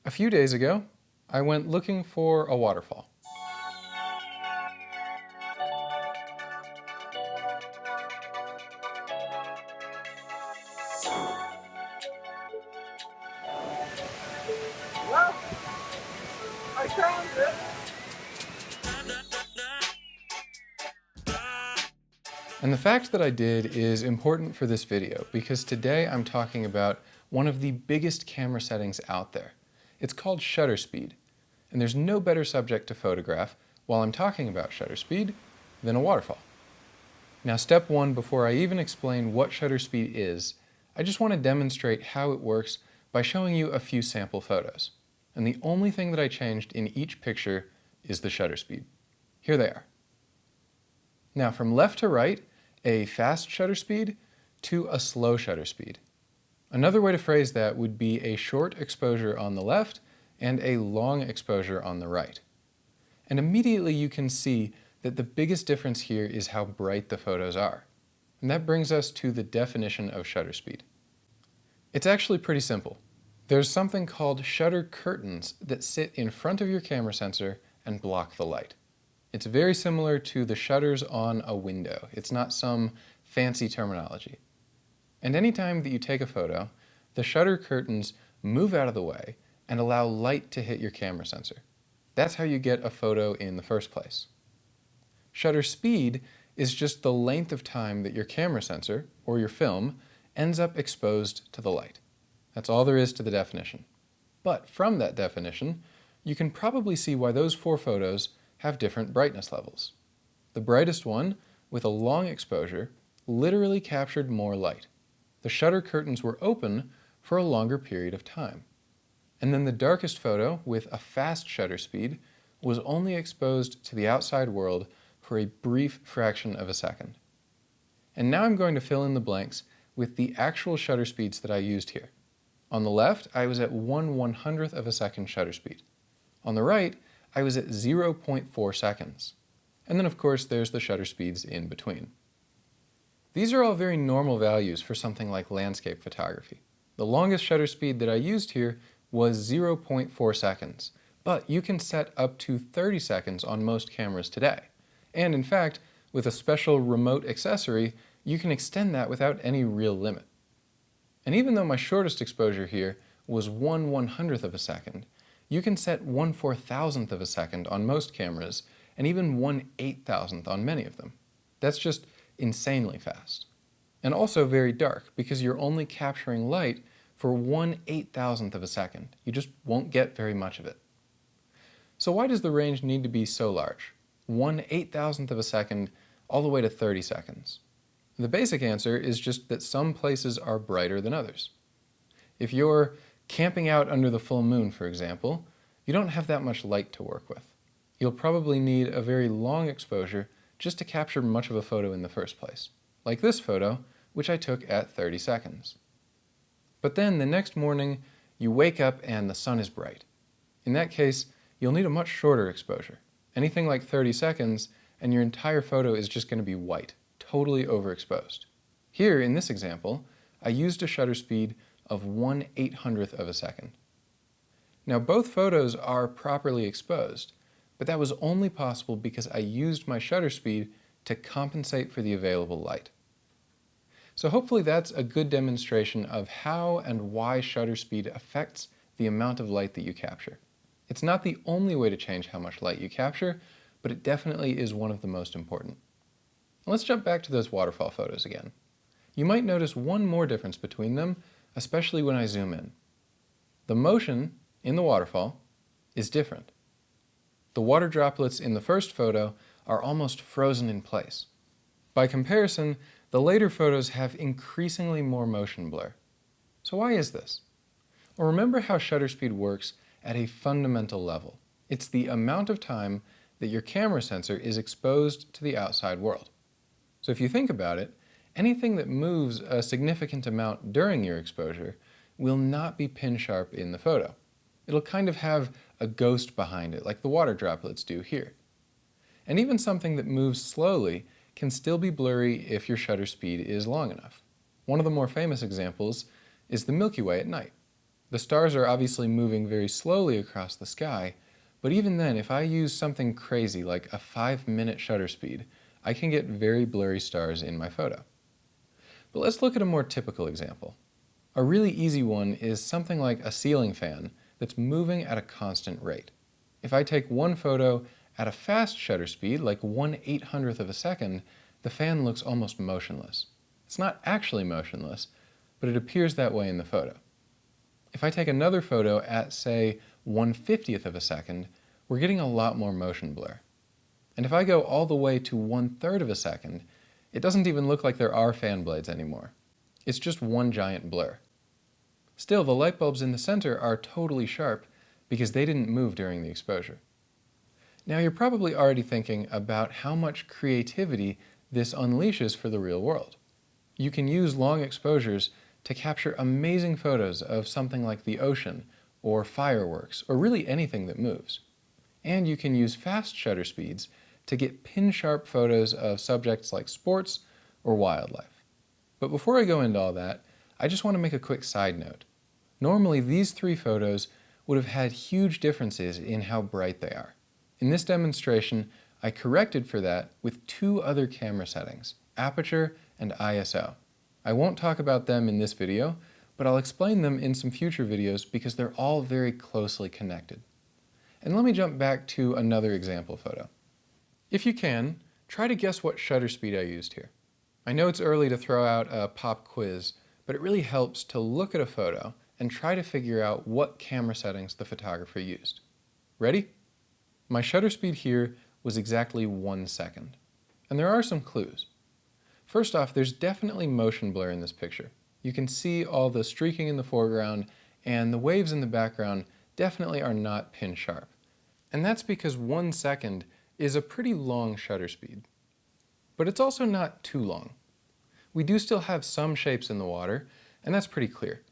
A few days ago, I went looking for a waterfall. Well, I found it. And the fact that I did is important for this video because today I'm talking about one of the biggest camera settings out there. It's called shutter speed, and there's no better subject to photograph while I'm talking about shutter speed than a waterfall. Now, step one, before I even explain what shutter speed is, I just want to demonstrate how it works by showing you a few sample photos. And the only thing that I changed in each picture is the shutter speed. Here they are. Now, from left to right, a fast shutter speed to a slow shutter speed. Another way to phrase that would be a short exposure on the left and a long exposure on the right. And immediately you can see that the biggest difference here is how bright the photos are. And that brings us to the definition of shutter speed. It's actually pretty simple. There's something called shutter curtains that sit in front of your camera sensor and block the light. It's very similar to the shutters on a window. It's not some fancy terminology. And anytime that you take a photo, the shutter curtains move out of the way and allow light to hit your camera sensor. That's how you get a photo in the first place. Shutter speed is just the length of time that your camera sensor, or your film, ends up exposed to the light. That's all there is to the definition. But from that definition, you can probably see why those four photos have different brightness levels. The brightest one, with a long exposure, literally captured more light. The shutter curtains were open for a longer period of time. And then the darkest photo, with a fast shutter speed, was only exposed to the outside world for a brief fraction of a second. And now I'm going to fill in the blanks with the actual shutter speeds that I used here. On the left, I was at 1/100th of a second shutter speed. On the right, I was at 0.4 seconds. And then of course there's the shutter speeds in between. These are all very normal values for something like landscape photography. The longest shutter speed that I used here was 0.4 seconds, but you can set up to 30 seconds on most cameras today. And in fact, with a special remote accessory, you can extend that without any real limit. And even though my shortest exposure here was 1/100th of a second, you can set 1/4000th of a second on most cameras, and even 1/8000th on many of them. That's just insanely fast. And also very dark, because you're only capturing light for 1/8000th of a second. You just won't get very much of it. So why does the range need to be so large? 1/8000th of a second all the way to 30 seconds. The basic answer is just that some places are brighter than others. If you're camping out under the full moon, for example, you don't have that much light to work with. You'll probably need a very long exposure just to capture much of a photo in the first place, like this photo, which I took at 30 seconds. But then the next morning, you wake up and the sun is bright. In that case, you'll need a much shorter exposure, anything like 30 seconds, and your entire photo is just going to be white, totally overexposed. Here, in this example, I used a shutter speed of 1/800th of a second. Now, both photos are properly exposed, but that was only possible because I used my shutter speed to compensate for the available light. So hopefully that's a good demonstration of how and why shutter speed affects the amount of light that you capture. It's not the only way to change how much light you capture, but it definitely is one of the most important. Let's jump back to those waterfall photos again. You might notice one more difference between them, especially when I zoom in. The motion in the waterfall is different. The water droplets in the first photo are almost frozen in place. By comparison, the later photos have increasingly more motion blur. So why is this? Well, remember how shutter speed works at a fundamental level. It's the amount of time that your camera sensor is exposed to the outside world. So if you think about it, anything that moves a significant amount during your exposure will not be pin sharp in the photo. It'll kind of have a ghost behind it, like the water droplets do here. And even something that moves slowly can still be blurry if your shutter speed is long enough. One of the more famous examples is the Milky Way at night. The stars are obviously moving very slowly across the sky, but even then, if I use something crazy like a 5-minute shutter speed, I can get very blurry stars in my photo. But let's look at a more typical example. A really easy one is something like a ceiling fan that's moving at a constant rate. If I take one photo at a fast shutter speed, like 1/800th of a second, the fan looks almost motionless. It's not actually motionless, but it appears that way in the photo. If I take another photo at, say, 1/50th of a second, we're getting a lot more motion blur. And if I go all the way to 1/3 of a second, it doesn't even look like there are fan blades anymore. It's just one giant blur. Still, the light bulbs in the center are totally sharp because they didn't move during the exposure. Now you're probably already thinking about how much creativity this unleashes for the real world. You can use long exposures to capture amazing photos of something like the ocean, or fireworks, or really anything that moves. And you can use fast shutter speeds to get pin-sharp photos of subjects like sports or wildlife. But before I go into all that, I just want to make a quick side note. Normally, these 3 photos would have had huge differences in how bright they are. In this demonstration, I corrected for that with 2 other camera settings, aperture and ISO. I won't talk about them in this video, but I'll explain them in some future videos because they're all very closely connected. And let me jump back to another example photo. If you can, try to guess what shutter speed I used here. I know it's early to throw out a pop quiz, but it really helps to look at a photo and try to figure out what camera settings the photographer used. Ready? My shutter speed here was exactly 1 second. And there are some clues. First off, there's definitely motion blur in this picture. You can see all the streaking in the foreground, and the waves in the background definitely are not pin sharp. And that's because 1 second is a pretty long shutter speed. But it's also not too long. We do still have some shapes in the water, and that's pretty clear.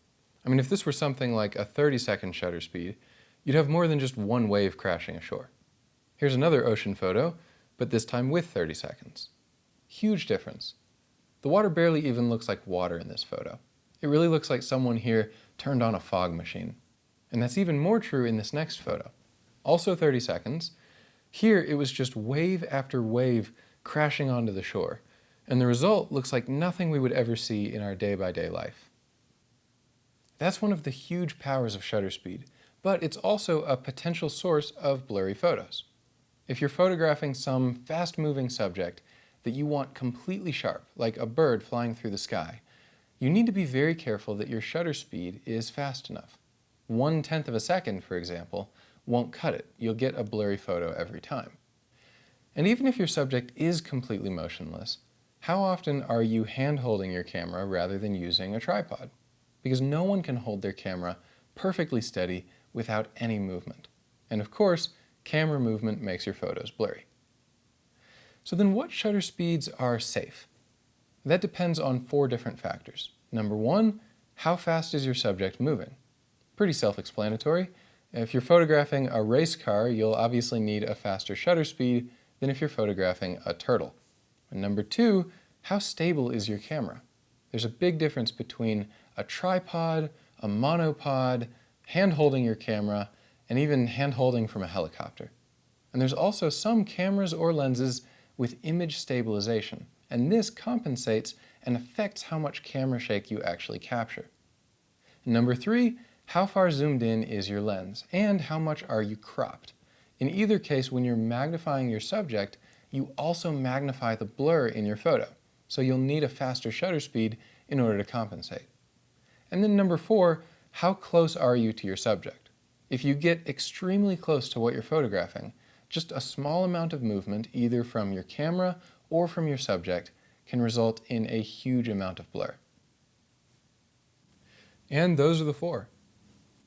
I mean, if this were something like a 30-second shutter speed, you'd have more than just one wave crashing ashore. Here's another ocean photo, but this time with 30 seconds. Huge difference. The water barely even looks like water in this photo. It really looks like someone here turned on a fog machine. And that's even more true in this next photo. Also 30 seconds. Here it was just wave after wave crashing onto the shore, and the result looks like nothing we would ever see in our day-by-day life. That's one of the huge powers of shutter speed, but it's also a potential source of blurry photos. If you're photographing some fast-moving subject that you want completely sharp, like a bird flying through the sky, you need to be very careful that your shutter speed is fast enough. 1/10 of a second, for example, won't cut it. You'll get a blurry photo every time. And even if your subject is completely motionless, how often are you hand-holding your camera rather than using a tripod? Because no one can hold their camera perfectly steady without any movement. And of course, camera movement makes your photos blurry. So then what shutter speeds are safe? That depends on 4 different factors. Number 1, how fast is your subject moving? Pretty self-explanatory. If you're photographing a race car, you'll obviously need a faster shutter speed than if you're photographing a turtle. And number 2, how stable is your camera? There's a big difference between a tripod, a monopod, hand-holding your camera, and even hand-holding from a helicopter. And there's also some cameras or lenses with image stabilization, and this compensates and affects how much camera shake you actually capture. And number 3, how far zoomed in is your lens, and how much are you cropped? In either case, when you're magnifying your subject, you also magnify the blur in your photo, so you'll need a faster shutter speed in order to compensate. And then number 4, how close are you to your subject? If you get extremely close to what you're photographing, just a small amount of movement, either from your camera or from your subject, can result in a huge amount of blur. And those are the 4.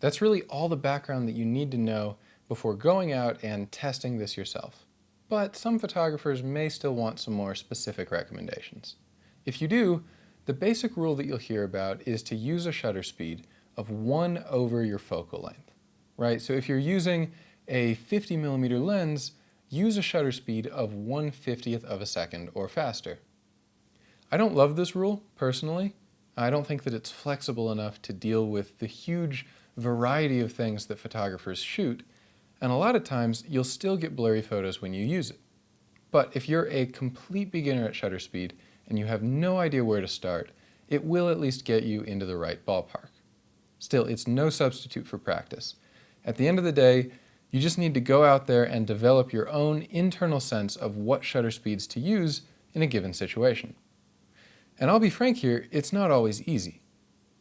That's really all the background that you need to know before going out and testing this yourself. But some photographers may still want some more specific recommendations. If you do, the basic rule that you'll hear about is to use a shutter speed of 1 over your focal length, right? So if you're using a 50mm lens, use a shutter speed of 1/50th of a second or faster. I don't love this rule, personally. I don't think that it's flexible enough to deal with the huge variety of things that photographers shoot, and a lot of times you'll still get blurry photos when you use it. But if you're a complete beginner at shutter speed and you have no idea where to start, it will at least get you into the right ballpark. Still, it's no substitute for practice. At the end of the day, you just need to go out there and develop your own internal sense of what shutter speeds to use in a given situation. And I'll be frank here, it's not always easy.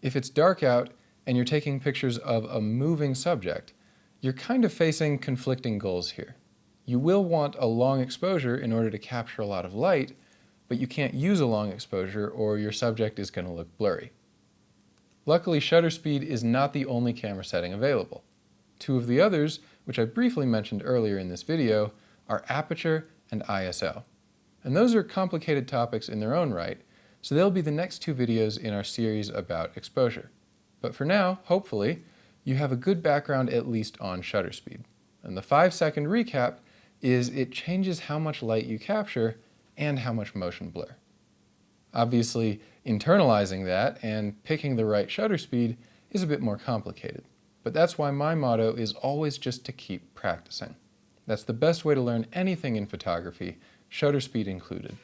If it's dark out and you're taking pictures of a moving subject, you're kind of facing conflicting goals here. You will want a long exposure in order to capture a lot of light, but you can't use a long exposure or your subject is going to look blurry. Luckily, shutter speed is not the only camera setting available. Two of the others, which I briefly mentioned earlier in this video, are aperture and ISO. And those are complicated topics in their own right, so they'll be the next two videos in our series about exposure. But for now, hopefully, you have a good background at least on shutter speed. And the 5-second recap is it changes how much light you capture and how much motion blur. Obviously, internalizing that and picking the right shutter speed is a bit more complicated. But that's why my motto is always just to keep practicing. That's the best way to learn anything in photography, shutter speed included.